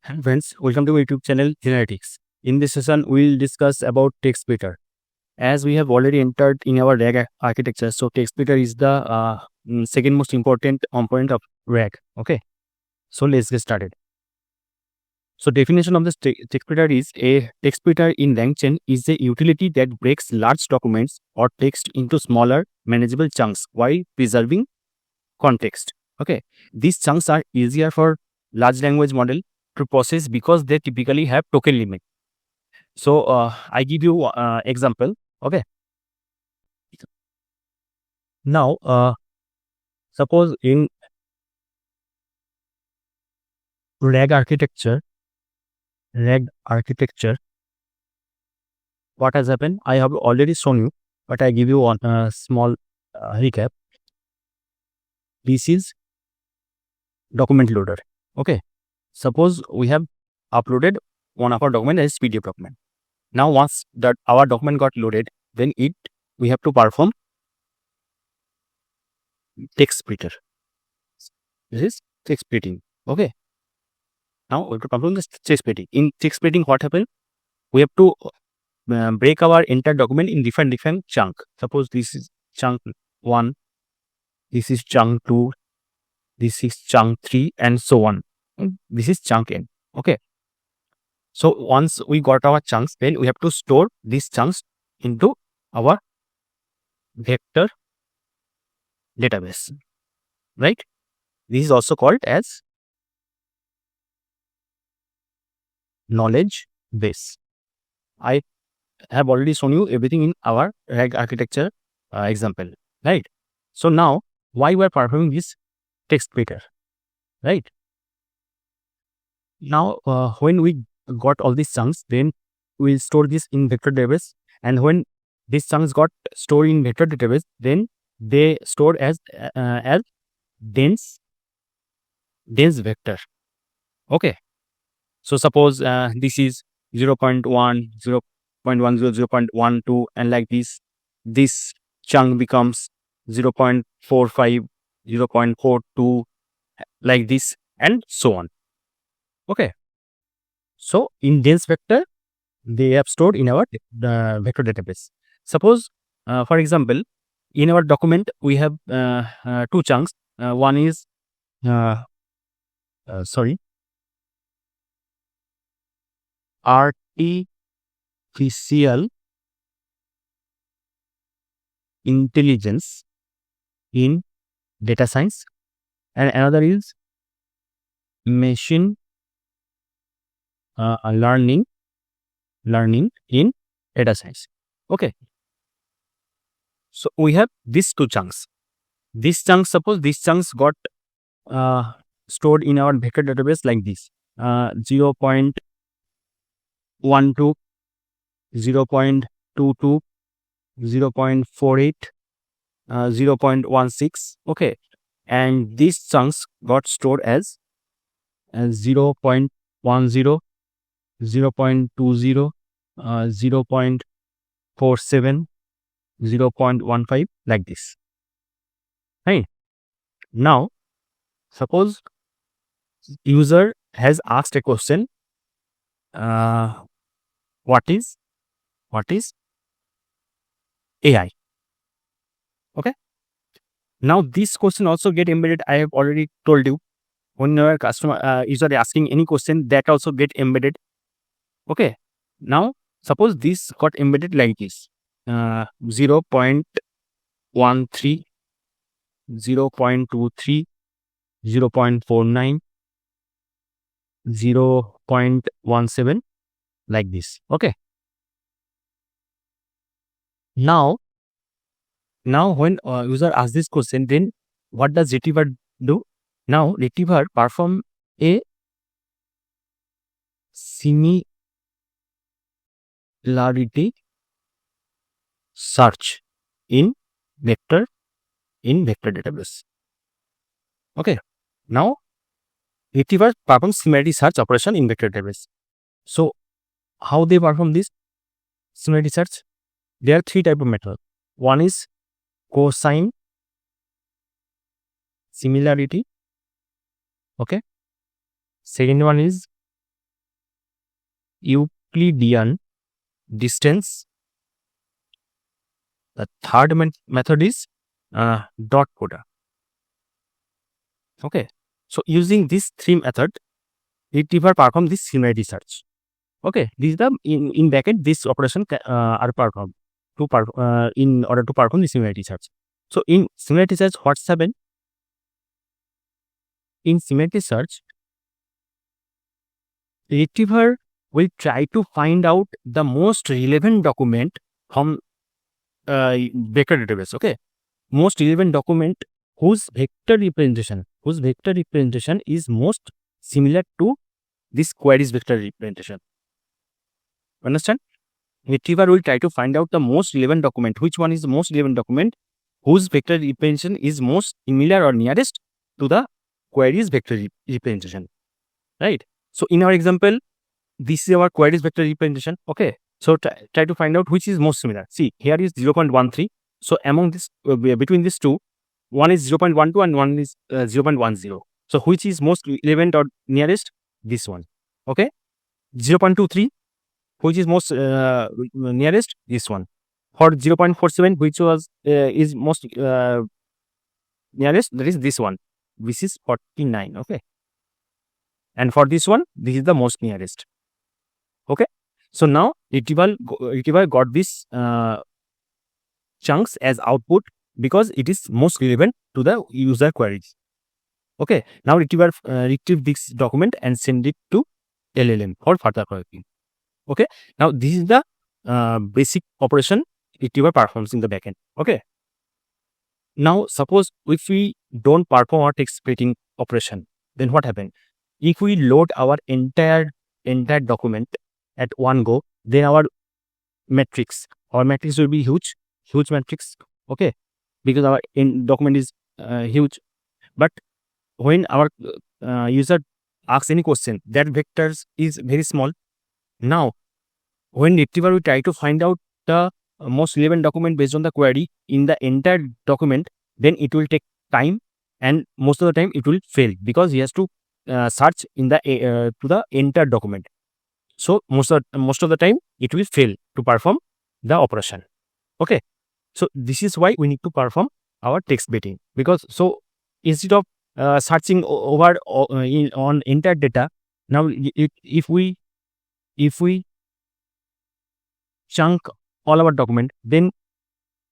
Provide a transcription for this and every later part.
Hello friends, welcome to my YouTube channel Generative. In this session, we will discuss about TextSplitter. As we have already entered in our RAG architecture, so TextSplitter is the second most important component of RAG. Okay, so let's get started. So definition of this TextSplitter is a TextSplitter in LangChain is a utility that breaks large documents or text into smaller, manageable chunks while preserving context. Okay, these chunks are easier for large language model to process because they typically have token limit. So I give you example. Okay. Now suppose in RAG architecture, what has happened? I have already shown you, but I give you one small recap. This is document loader. Okay. Suppose we have uploaded one of our document as PDF document. Now once that our document got loaded, then we have to perform TextSplitter. This is TextSplitting. Okay. Now we have to perform this TextSplitting. In TextSplitting, what happened? We have to break our entire document in different chunk. Suppose this is chunk 1, this is chunk 2, this is chunk 3, and so on. This is chunk n. Okay. So once we got our chunks, then we have to store these chunks into our vector database, right? This is also called as knowledge base. I have already shown you everything in our RAG architecture example, right? So now why we are performing this TextSplitter, right? Now when we got all these chunks, then we'll store this in vector database, and when these chunks got stored in vector database, then they stored as dense vector. Okay. So suppose this is 0.1, 0.10, 0.12, and like this chunk becomes 0.45, 0.42, like this, and so on. Okay. So in dense vector, they have stored in our vector database. Suppose, for example, in our document we have two chunks. One is artificial intelligence in data science, and another is machine learning in data science. Okay. So we have these two chunks. Suppose these chunks got stored in our vector database like this: 0.12, 0.22, 0.48, 0.16. Okay, and these chunks got stored as 0.10, 0.20, 0.47, 0.15, like this. Right. Now, suppose user has asked a question. What is AI? Okay. Now this question also get embedded. I have already told you, when your customer user asking any question, that also get embedded. Okay. Now suppose this got embedded like this: 0.13, 0.23, 0.49, 0.17, like this. Okay. Now when user asks this question, then what does Retriever do? Now Retriever perform a similarity search in vector database. Okay. Now Retriever performs similarity search operation in vector database. So how they perform this similarity search? There are three types of methods. One is cosine similarity. Okay. Second one is Euclidean distance. The third method is dot coda. Okay, so using these three methods, Retriever perform this similarity search. Okay, this is the in bracket this operation are performed in order to perform the similarity search. So in similarity search, what's happened? In similarity search, Retriever will try to find out the most relevant document from vector database. Okay, most relevant document whose vector representation is most similar to this query's vector representation. Understand? Retriever will try to find out the most relevant document. Which one is the most relevant document whose vector representation is most similar or nearest to the query's vector representation. Right? So in our example, this is our query's vector representation. Okay. So try to find out which is most similar. See, here is 0.13. So among this, between these two, one is 0.12 and one is 0.10. So which is most relevant or nearest? This one. Okay. 0.23, which is most nearest? This one. For 0.47, which was is most nearest? That is this one, which is 49. Okay. And for this one, this is the most nearest. Okay. So now Retriever got this chunks as output because it is most relevant to the user queries. Okay. Now Retriever retrieve this document and send it to LLM for further querying. Okay. Now this is the basic operation Retriever performs in the backend. Okay. Now suppose if we don't perform our text splitting operation, then what happens? If we load our entire document at one go, then our matrix will be huge matrix. Okay, because our document is huge. But when our user asks any question, that vectors is very small. Now, when Retriever will try to find out the most relevant document based on the query in the entire document, then it will take time, and most of the time it will fail because he has to search in the to the entire document. So most of the time it will fail to perform the operation. Okay, so this is why we need to perform our text splitting, because so instead of searching over on entire data, now if we chunk all our document, then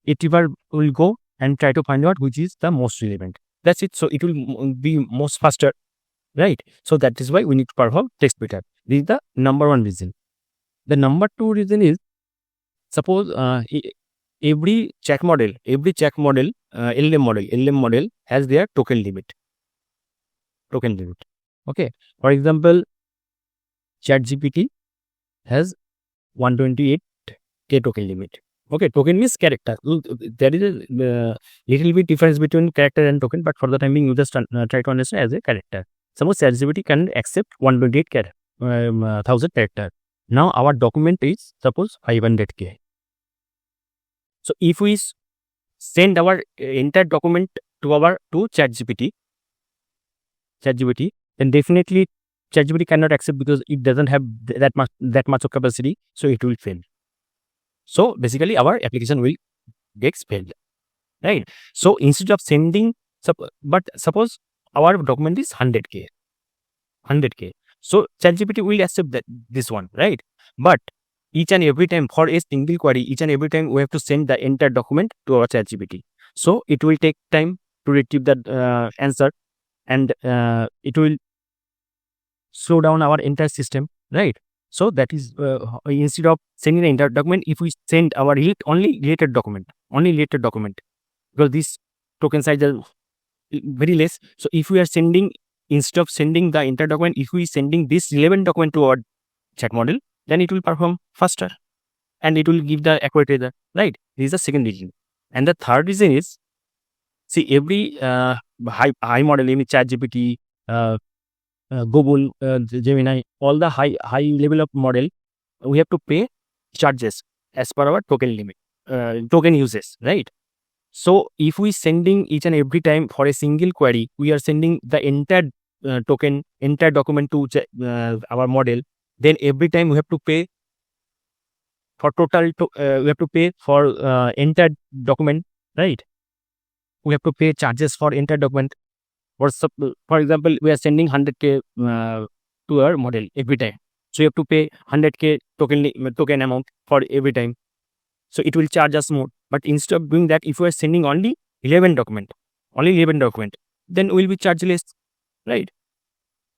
Retriever will go and try to find out which is the most relevant. That's it. So it will be most faster, right? So that is why we need to perform text splitter. This is the number one reason. The number two reason is, suppose every chat model, LLM model has their token limit. Okay. For example, ChatGPT has 128k token limit. Okay, token means character. There is a little bit difference between character and token, but for the time being, you just try to understand as a character. Suppose ChatGPT can accept 128,000 character. Now our document is suppose 500k. So if we send our entire document to ChatGPT, then definitely ChatGPT cannot accept because it doesn't have that much of capacity, so it will fail. So basically our application will get failed, right? So instead of sending, but suppose our document is 100k. So ChatGPT will accept this one, right? But each and every time for a single query, we have to send the entire document to our ChatGPT. So it will take time to retrieve that answer, and it will slow down our entire system, right? So that is instead of sending the entire document, if we send our only related document, because this token size is very less. So if we are sending, instead of sending the entire document, if we sending this relevant document to our chat model, then it will perform faster and it will give the accurate result, right? This is the second reason. And the third reason is, see, every high model, I mean ChatGPT, Google, Gemini, all the high level of model, we have to pay charges as per our token limit, token uses, right? So if we sending each and every time for a single query, we are sending the entire document to our model, then every time we have to pay for total, we have to pay for entire document, right? We have to pay charges for entire document. For example, we are sending 100K to our model every time. So you have to pay 100K token amount for every time. So it will charge us more. But instead of doing that, if we are sending only 11 document, then we will be charged less, right?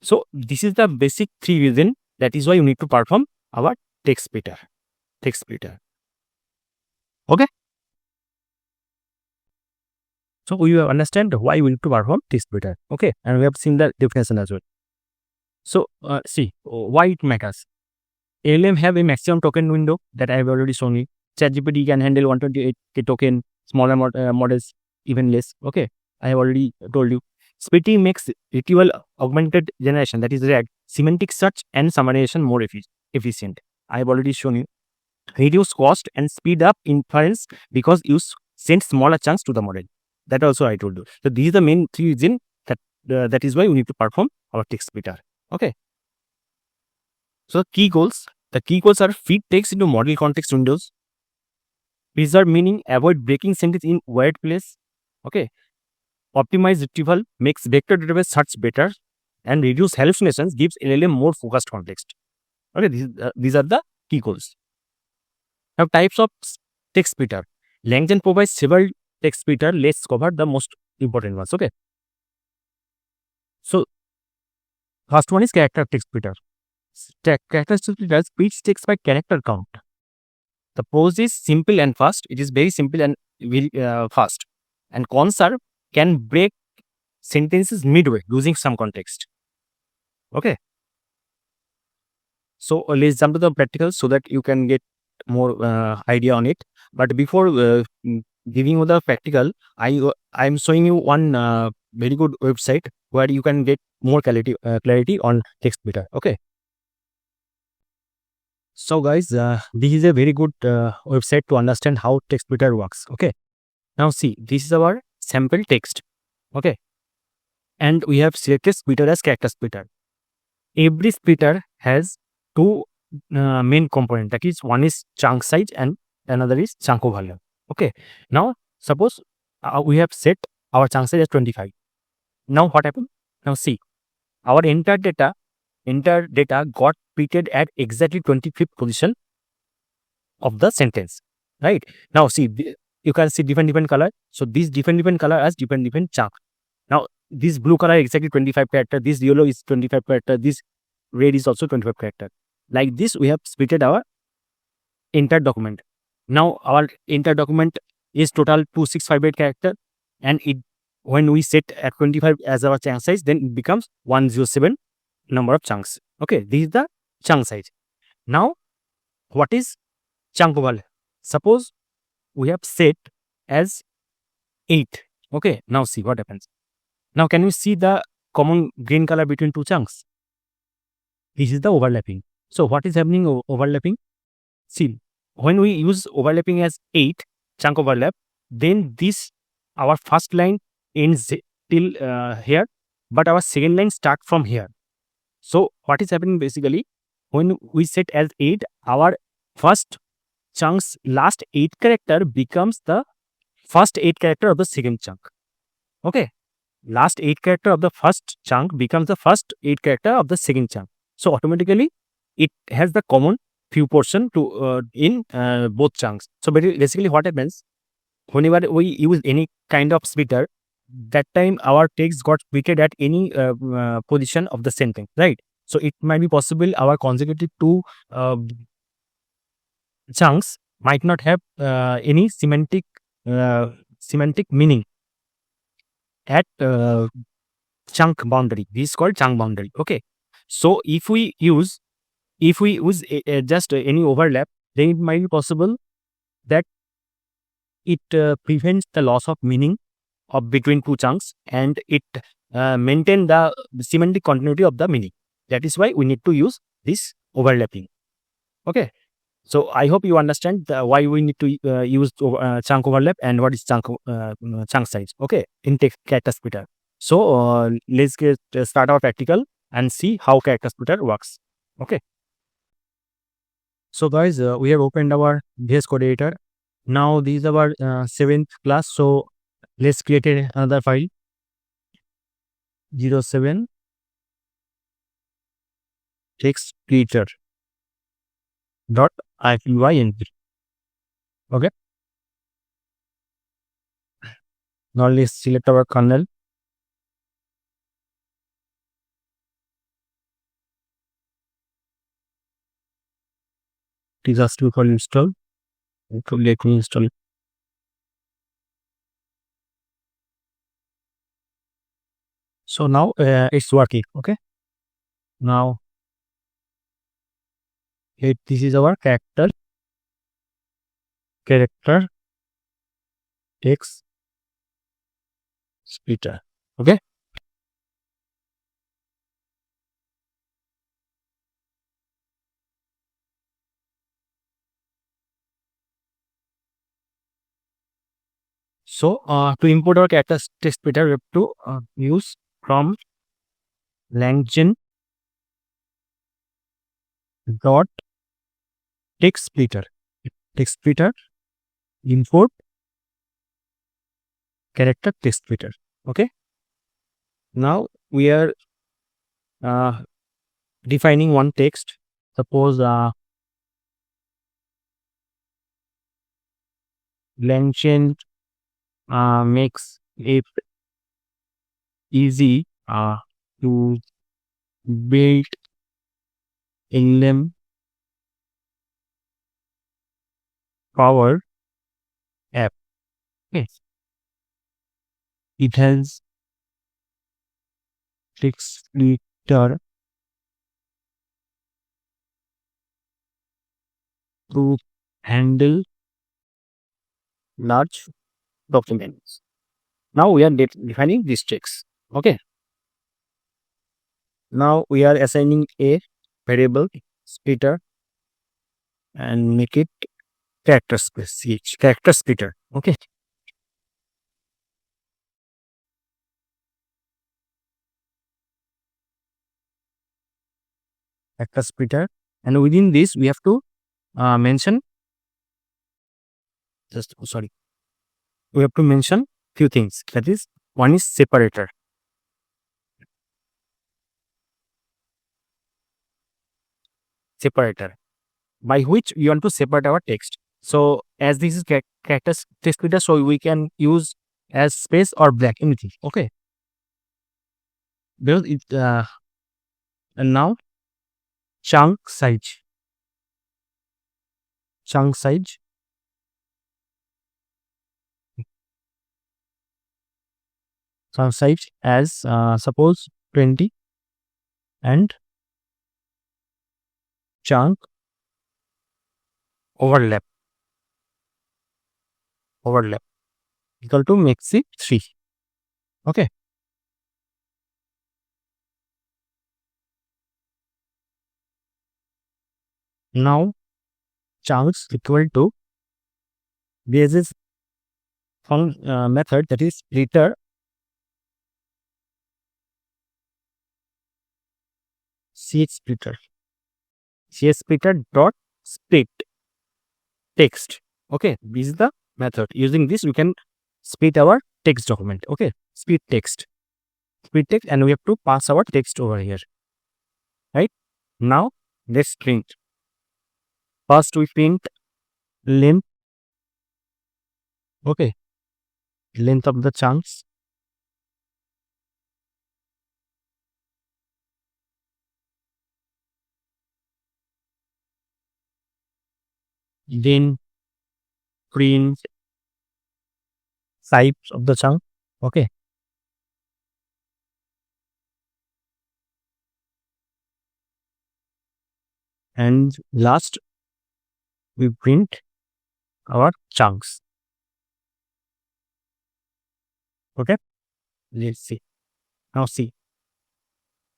So this is the basic 3 reason. That is why you need to perform our TextSplitter. Okay. So we will understand why we need to perform TextSplitter. Okay, and we have seen the definition as well. So see why it matters. LLM have a maximum token window that I have already shown you. ChatGPT can handle 128K token, smaller models even less. Okay, I have already told you. Spacy makes Retrieval-Augmented Generation, that is RAG, semantic search and summarization more efficient. I have already shown you. Reduce cost and speed up inference because you send smaller chunks to the model. That also I told you. So these are the main 3 reasons that is why we need to perform our TextSplitter. Okay. So key goals. The key goals are feed text into model context windows, preserve meaning, avoid breaking sentence in weird place. Okay. Optimize retrieval, makes vector database search better, and reduce hallucinations, gives LLM more focused context. Okay, these are the key goals. Now, types of TextSplitter. LangChain provides several TextSplitter. Let's cover the most important ones. Okay. So, first one is CharacterTextSplitter. CharacterTextSplitter splits text by character count. The prose is simple and fast. It is very simple and fast. And conserve can break sentences midway losing some context. Okay. So let's jump to the practical so that you can get more idea on it. But before giving you the practical, I am showing you one very good website where you can get more clarity on TextSplitter. Okay. So guys, this is a very good website to understand how TextSplitter works. Okay. Now see, this is our sample text. Okay. And we have selected splitter as CharacterSplitter. Every splitter has 2 main components. That is, one is chunk size and another is chunk overlap. Okay. Now suppose we have set our chunk size as 25. Now what happened? Now see, our entire data got splitted at exactly 25th position of the sentence. Right. Now see, you can see different color. So these different color has different chunk. Now this blue color is exactly 25 character. This yellow is 25 character. This red is also 25 character. Like this, we have splitted our entire document. Now our entire document is total 2658 character, and when we set at 25 as our chunk size, then it becomes 107 number of chunks. Okay, this is the chunk size. Now, what is chunk overlap? Suppose we have set as 8. Okay, now see what happens. Now can you see the common green color between 2 chunks? This is the overlapping. So what is happening overlapping? See, when we use overlapping as 8 chunk overlap, then this our first line ends till here, but our second line start from here. So what is happening basically, when we set as 8, our first chunk's last 8 character becomes the first 8 character of the second chunk. Okay, last 8 character of the first chunk becomes the first 8 character of the second chunk. So automatically it has the common few portion to in both chunks. So basically what happens, whenever we use any kind of splitter, that time our text got splitted at any position of the sentence, right? So it might be possible our consecutive 2 chunks might not have any semantic meaning at chunk boundary. This is called chunk boundary. Okay. So if we use just any overlap, then it might be possible that it prevents the loss of meaning of between 2 chunks, and it maintain the semantic continuity of the meaning. That is why we need to use this overlapping. Okay. So I hope you understand why we need to use chunk overlap and what is chunk size. Okay, in CharacterTextSplitter. So let's start our practical and see how CharacterTextSplitter works. Okay. So guys, we have opened our VS Code editor. Now this is our 7th class. So let's create another file 07 TextSplitter .ifynt. Okay. Now let's select our kernel. It is asked to call install. So let me install it. So now it's working. Okay. Now this is our character text splitter. Okay. So to import our character text splitter, we have to use from LangChain dot text splitter import character text splitter. Okay. Now we are defining one text. Suppose LangChain makes it easy to build LM power app. Okay. It has text splitter to handle large documents. Now we are defining this text. Okay. Now we are assigning a variable splitter and make it character splitter. Okay. Character splitter, and within this we have to mention we have to mention few things. That is, one is separator. By which we want to separate our text. So as this is character text splitter, so we can use as space or black, anything. Okay. Because it and now chunk size as suppose 20 and chunk overlap equal to makes it 3. Okay. Now chunks equal to basis method, that is splitter CSplitter dot split text. Okay, this is the method. Using this we can split our text document. Okay, split text, and we have to pass our text over here. Right. Now let's print. First we print length. Okay, length of the chunks. Then print size of the chunk. Okay. And last we print our chunks. Okay. Let's see. Now see,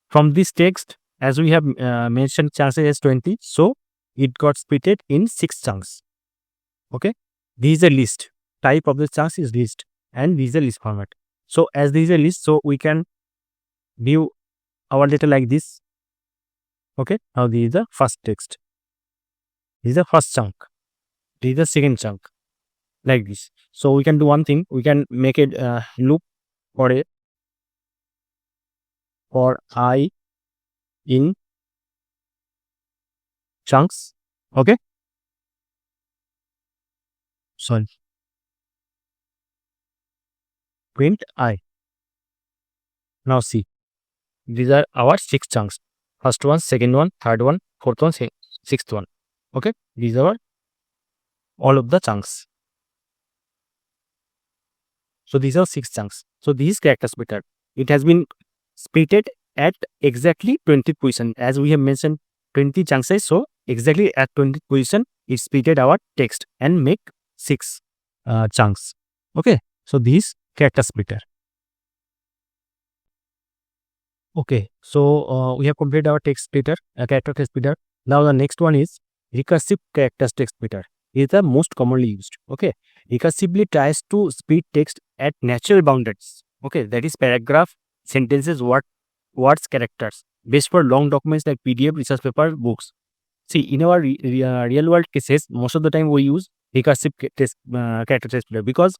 from this text, as we have mentioned chunks as 20, so it got splitted in 6 chunks. Okay. This is a list. Type of the chunks is list, and this is a list format. So as this is a list, so we can view our data like this. Okay. Now this is the first text. This is the first chunk. This is the second chunk, like this. So we can do one thing. We can make it loop for I in chunks. Okay. Sorry. Print I. Now see, these are our 6 chunks. First one, second one, third one, fourth one, sixth one. Okay. These are all of the chunks. So these are 6 chunks. So this is CharacterTextSplitter. It has been splitted at exactly 20 position. As we have mentioned 20 chunk size. So exactly at 20 position, it splitted our text and make 6 chunks. Okay. So this is CharacterTextSplitter. Okay. So we have completed our text splitter, CharacterTextSplitter. Now the next one is RecursiveCharacterTextSplitter. It is the most commonly used. Okay. Recursively tries to split text at natural boundaries. Okay. That is paragraph, sentences, words, characters. Best for long documents like PDF, research paper, books. See, in our real world cases, most of the time we use RecursiveCharacterTextSplitter because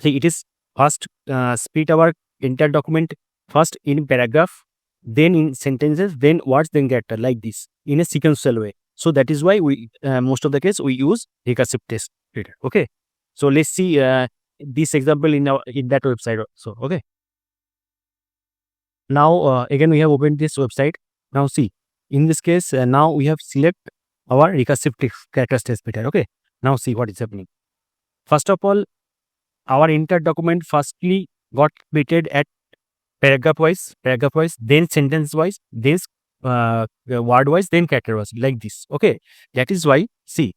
see, it is first split our entire document first in paragraph, then in sentences, then words, then character, like this in a sequential way. So that is why we most of the case we use RecursiveTextSplitter. Okay. So let's see this example in that website also. Okay. Now again we have opened this website. Now see, in this case now we have select our RecursiveCharacterTextSplitter. Okay. Now see what is happening. First of all, our entire document firstly got splitted at paragraph wise, then sentence wise, then word wise, then character wise, like this. Okay. That is why, see,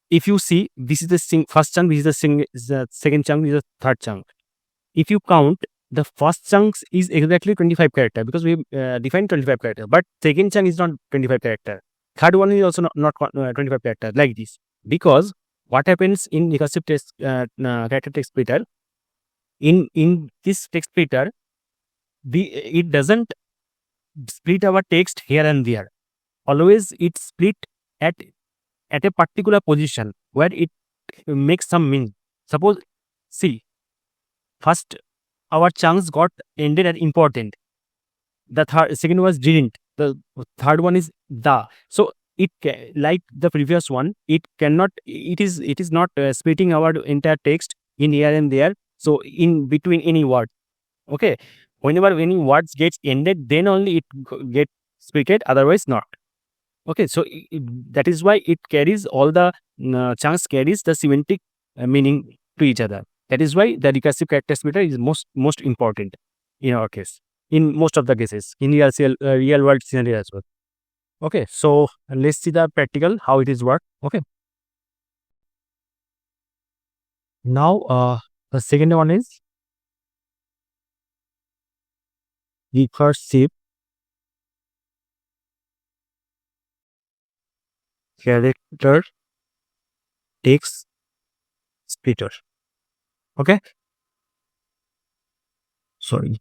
if you see, this is the first chunk, this is the second chunk, this is the third chunk. If you count, the first chunk is exactly 25 character because we defined 25 character, but second chunk is not 25 character. Third one is also not 25 character, like this. Because what happens in RecursiveCharacterTextSplitter, in this text splitter, it doesn't split our text here and there. Always it split at a particular position where it makes some meaning. Suppose, see, first our chunks got ended at important. The second was didn't. The third one is the. So it like the previous one, it cannot. It is not splitting our entire text in here and there. So in between any word. Okay. Whenever any words gets ended, then only it get splitted. Otherwise not. Okay. So that is why it carries all the chunks carries the semantic meaning to each other. That is why the RecursiveCharacterTextSplitter is most important in our case. In most of the cases, in real world scenario as well. Okay, so let's see the practical how it is work. Okay. Now the second one is recursive character text splitter. Okay. Sorry.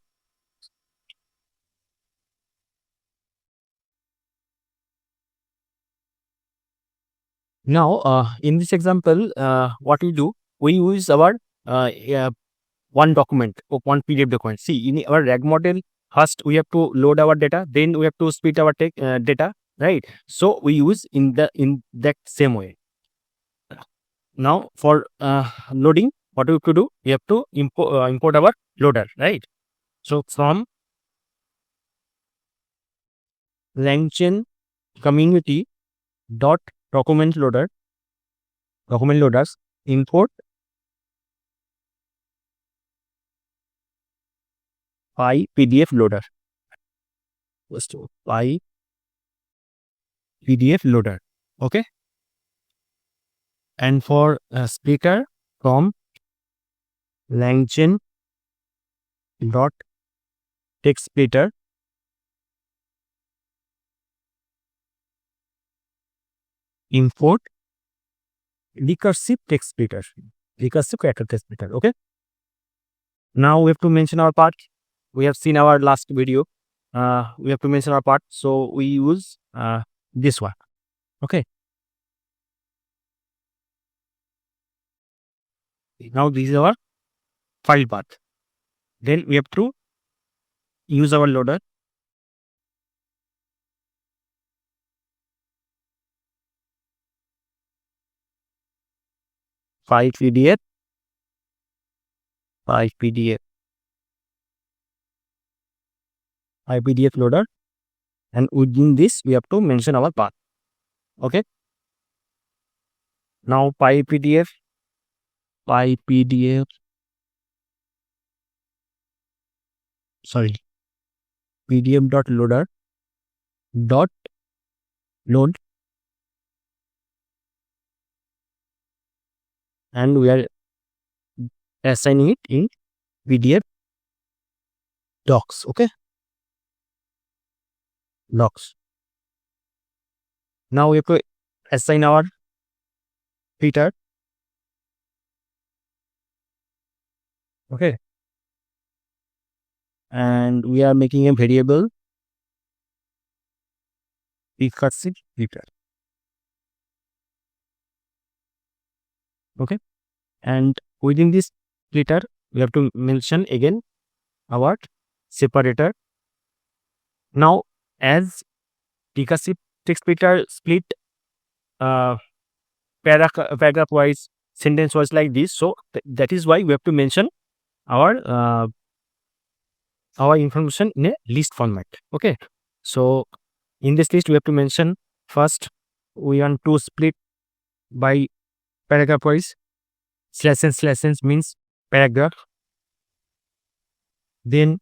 Now, in this example, what we do, we use our one document or one PDF document. See, in our RAG model, first we have to load our data, then we have to split our data, right? So we use in that same way. Now for loading, what we have to do? We have to import our loader, right? So from LangChain community dot document loaders import PDF loader. First PDF loader. Okay. And for splitter from LangChain dot text splitter import RecursiveCharacterTextSplitter. Okay. Now we have to mention our part. We have seen our last video. We have to mention our part. So we use this one. Okay. Now this is our file path. Then we have to use our loader. File PDF loader, and within this we have to mention our path. Okay. Now py pdf.loader dot load, and we are assigning it in PDF docs. Okay, docs. Now we have to assign our filter. Okay, and we are making a variable recursive filter. Okay, and within this filter we have to mention again our separator. Now as RecursiveTextSplitter split paragraph wise, sentence wise like this, so that is why we have to mention our information in a list format. Okay, so in this list we have to mention first we want to split by paragraph wise, /n means paragraph, then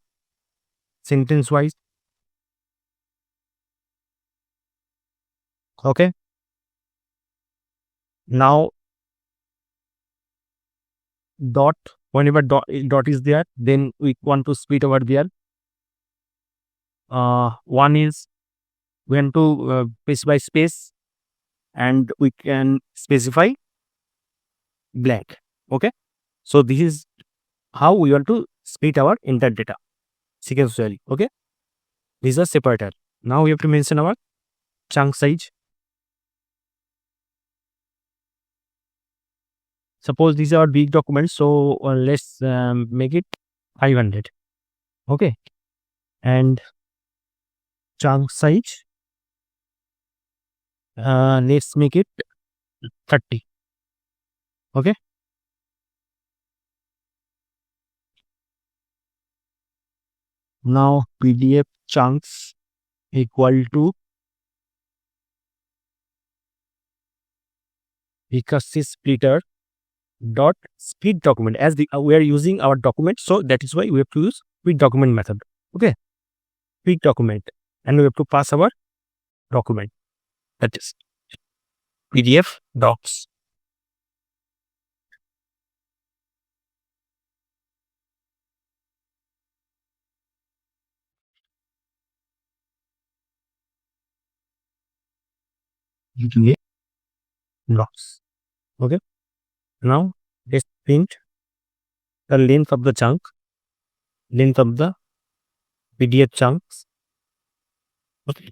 sentence wise. Okay, now dot, whenever dot is there, then we want to split over there. One is we want to specify space, and we can specify blank. Okay, so this is how we want to split our entire data sequentially. Okay, these are separated. Now we have to mention our chunk size. Suppose these are big documents, so let's make it 500. Okay, and chunk size, let's make it 30. Okay, now PDF chunks equal to RecursiveSplitter dot split document. As we are using our document, so that is why we have to use split document method. Okay, split document, and we have to pass our document, that is PDF docs. PDF docs. Okay, now let's print the length of the chunk, length of the PDF chunks. Okay,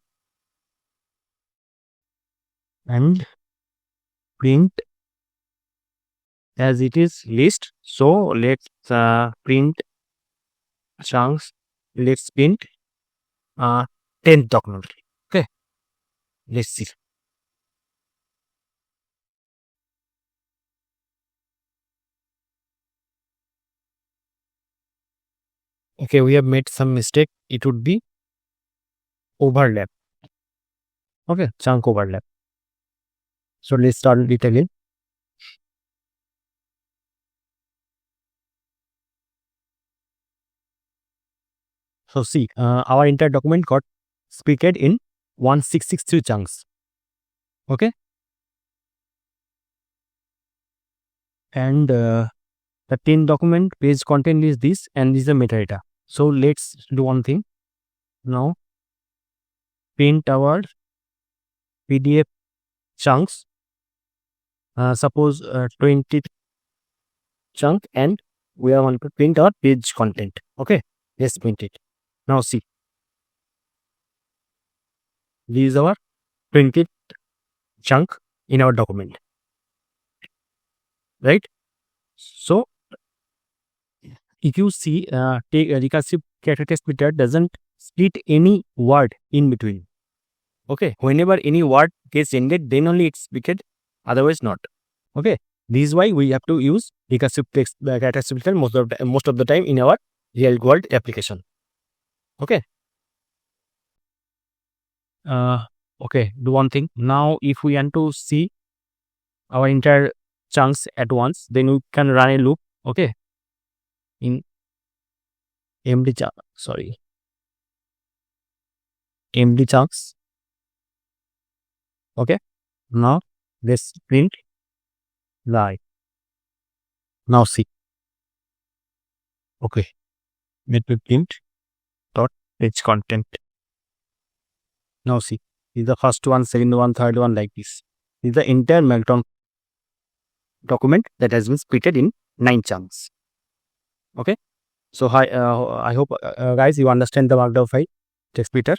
and print as it is list. So let's print chunks. Let's print 10 document. Okay, let's see. Okay, we have made some mistake. It would be overlap. Okay, chunk overlap. So let's start it again. So see, our entire document got splitted in 1663 chunks. Okay, and the 10 document page content is this, and this is the metadata. So let's do one thing. Now print our PDF chunks. Suppose 20 chunk, and we are going to print our page content. Okay, let's print it. Now see, this is our printed chunk in our document, right? So if you see, take recursive character text splitter doesn't split any word in between. Okay, whenever any word gets ended, then only it's splitted, otherwise not. Okay, this is why we have to use recursive text character splitter most of the time in our real world application. Okay. Okay, do one thing. Now, if we want to see our entire chunks at once, then we can run a loop. Okay, in empty chunks. Okay, now let's print live. Now see. Okay, let me print dot page content. Now see, this is the first one, second one, third one, like this. This is the entire Markdown document that has been splitted in 9 chunks. Okay, so I hope guys you understand the Markdown file text splitter.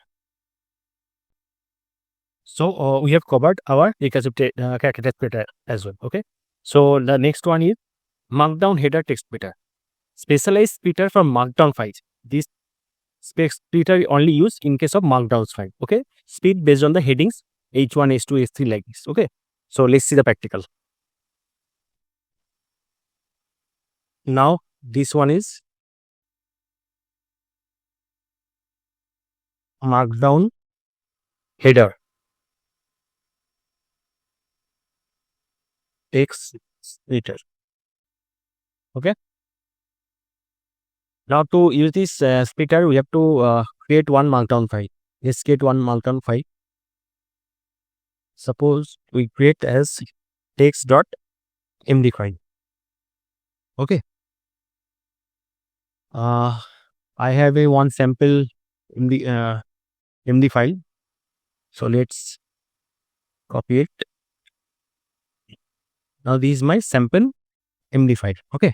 So we have covered our recursive character text splitter as well. Okay, so the next one is MarkdownHeaderTextSplitter. Specialized splitter from Markdown files. This splitter only used in case of Markdown file. Okay, split based on the headings H1, H2, H3 like this. Okay, so let's see the practical. Now this one is Markdown header text splitter. Okay. Now to use this splitter, we have to create one Markdown file. Let's create one Markdown file. Suppose we create as text.md file. Okay. I have a one sample MD file. So let's copy it. Now this is my sample MD file. Okay.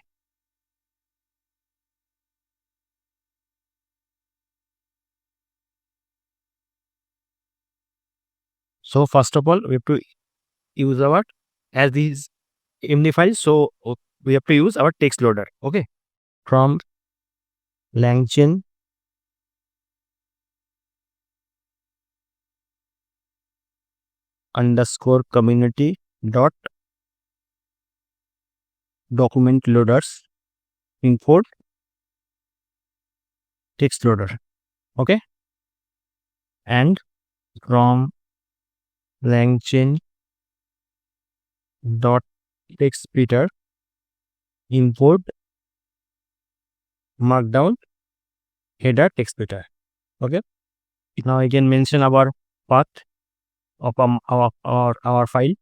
So first of all, we have to use our, as these MD files, so we have to use our text loader. Okay. From LangChain underscore community dot document loaders import text loader. Okay, and from LangChain dot text splitter import Markdown header text splitter. Okay, now I can mention our path of our file.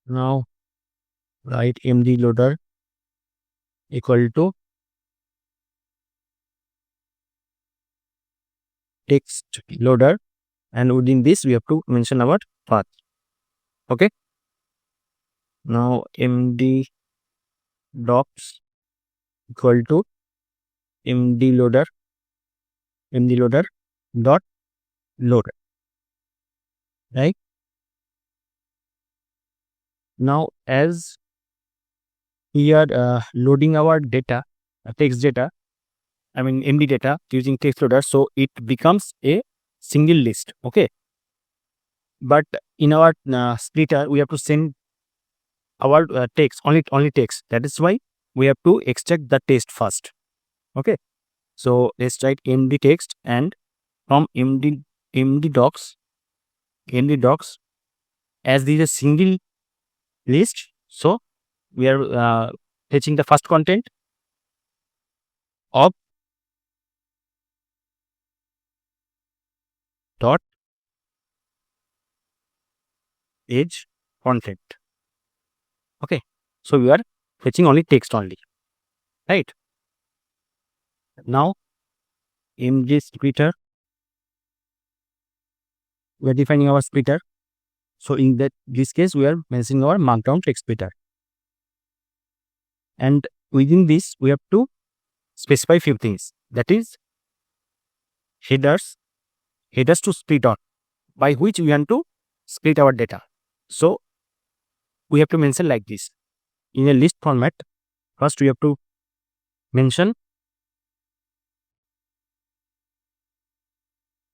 Now write md loader equal to text loader, and within this we have to mention our path. Okay, now md docs equal to md loader dot load, right? Now as we are loading our data, text data, I mean MD data using text loader, so it becomes a single list. Okay, but in our splitter we have to send our text only text. That is why we have to extract the text first. Okay, so let's write md text, and from md docs, as this is a single list, so we are fetching the first content of dot page content. Okay, so we are fetching only text only, right? Now md splitter, we are defining our splitter. So in this case we are mentioning our Markdown text splitter, and within this we have to specify few things. That is, headers to split on, by which we want to split our data. So we have to mention like this in a list format. First we have to mention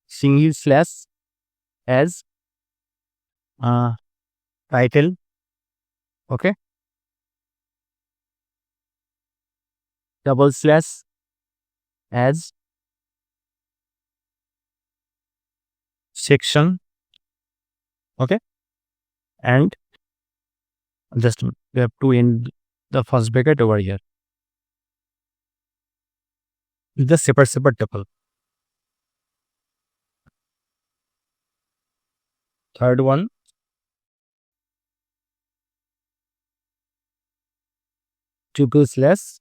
single slash as title, okay, double slash as section, okay, and just we have to end the first bracket over here with the separate tuple. Third one, tuple slash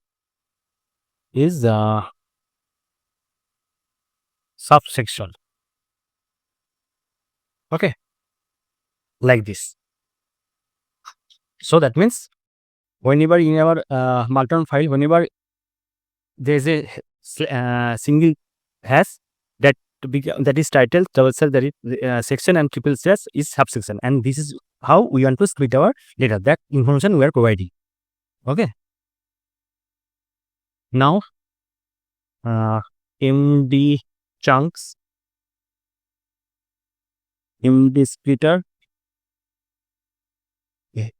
is subsection, okay, like this. So that means whenever in our Markdown file, whenever there is a single hash that is title, double slash that is section, and triple slash is subsection, and this is how we want to split our data. That information we are providing. Okay. Now MD chunks, MD splitter, okay,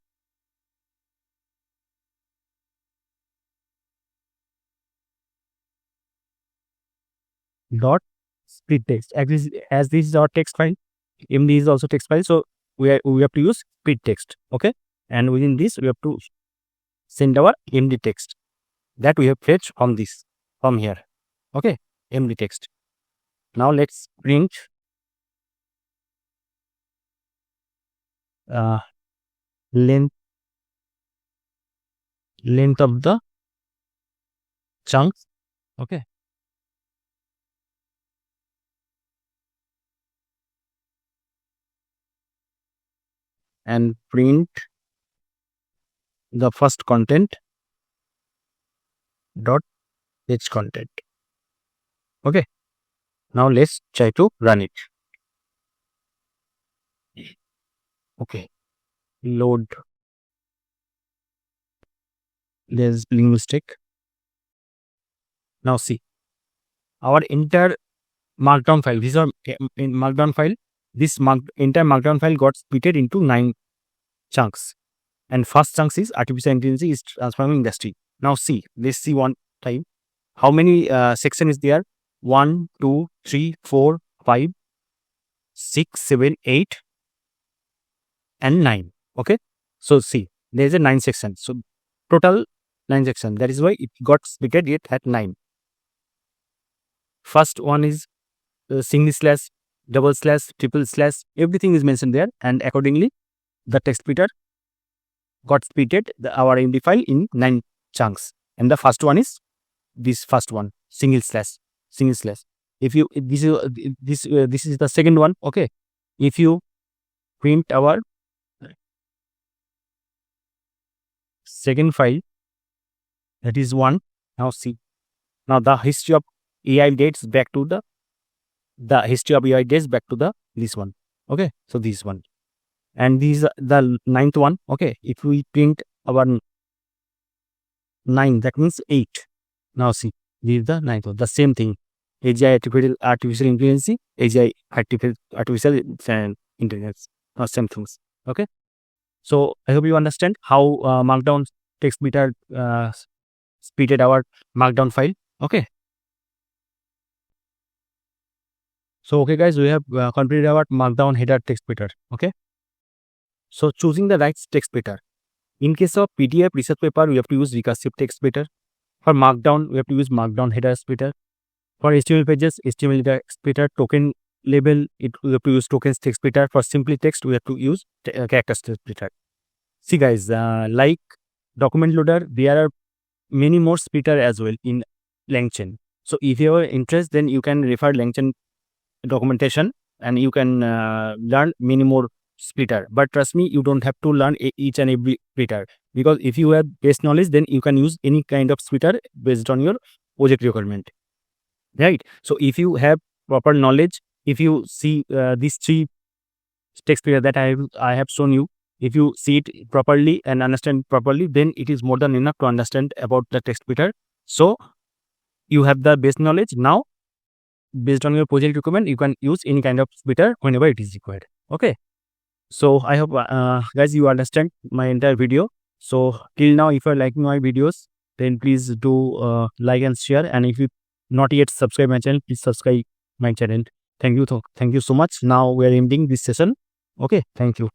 dot split text. As this is our text file, MD is also text file, so we have to use split text, okay, and within this we have to send our MD text that we have fetched from here, okay, MD text. Now let's print length of the chunks, okay, and print the first content dot h content, okay. Now let's try to run it. Okay, load. There's spelling mistake. Now see our entire Markdown file. These are in Markdown file. This entire Markdown file got splitted into 9 chunks, and first chunks is artificial intelligence is transforming industry. Now see, let's see one time how many section is there. 1, 2, 3, 4, 5, 6, 7, 8, and 9. Okay, so see, there is a 9 section. So total 9 section. That is why it got splitted yet at 9. First one is single slash, double slash, triple slash. Everything is mentioned there, and accordingly, the text splitter got splitted our MD file in 9 chunks. And the first one is this first one, single slash. If you this is the second one, okay. If you print our second file, that is 1. Now see, now the history of AI dates back to the history of AI dates back to this one, okay. So this one, and this is the 9th one, okay. If we print our 9, that means 8. Now see, this is the 9th one, the same thing. AGI artificial intelligence, AGI artificial intelligence, same things, okay. So I hope you understand how Markdown text splitter splitted our Markdown file, okay. So okay guys, we have completed our Markdown header text splitter, okay. So choosing the right text splitter. In case of PDF research paper, we have to use RecursiveTextSplitter. For Markdown, we have to use MarkdownHeaderTextSplitter. For HTML pages, HTML token label, we have to use TokensTextSplitter. For simply text, we have to use CharacterTextSplitter. See guys, like document loader, there are many more splitter as well in LangChain. So if you are interested, then you can refer LangChain documentation and you can learn many more splitter. But trust me, you don't have to learn each and every splitter, because if you have base knowledge, then you can use any kind of splitter based on your project requirement, right? So if you have proper knowledge, if you see these 3 text splitter that I have shown you, if you see it properly and understand properly, then it is more than enough to understand about the text splitter. So you have the base knowledge. Now based on your project requirement, you can use any kind of splitter whenever it is required. Okay, so I hope guys you understand my entire video. So till now, if you are liking my videos, then please do like and share, and if you not yet subscribe my channel, please subscribe my channel. Thank you so much. Now we are ending this session. Okay, thank you.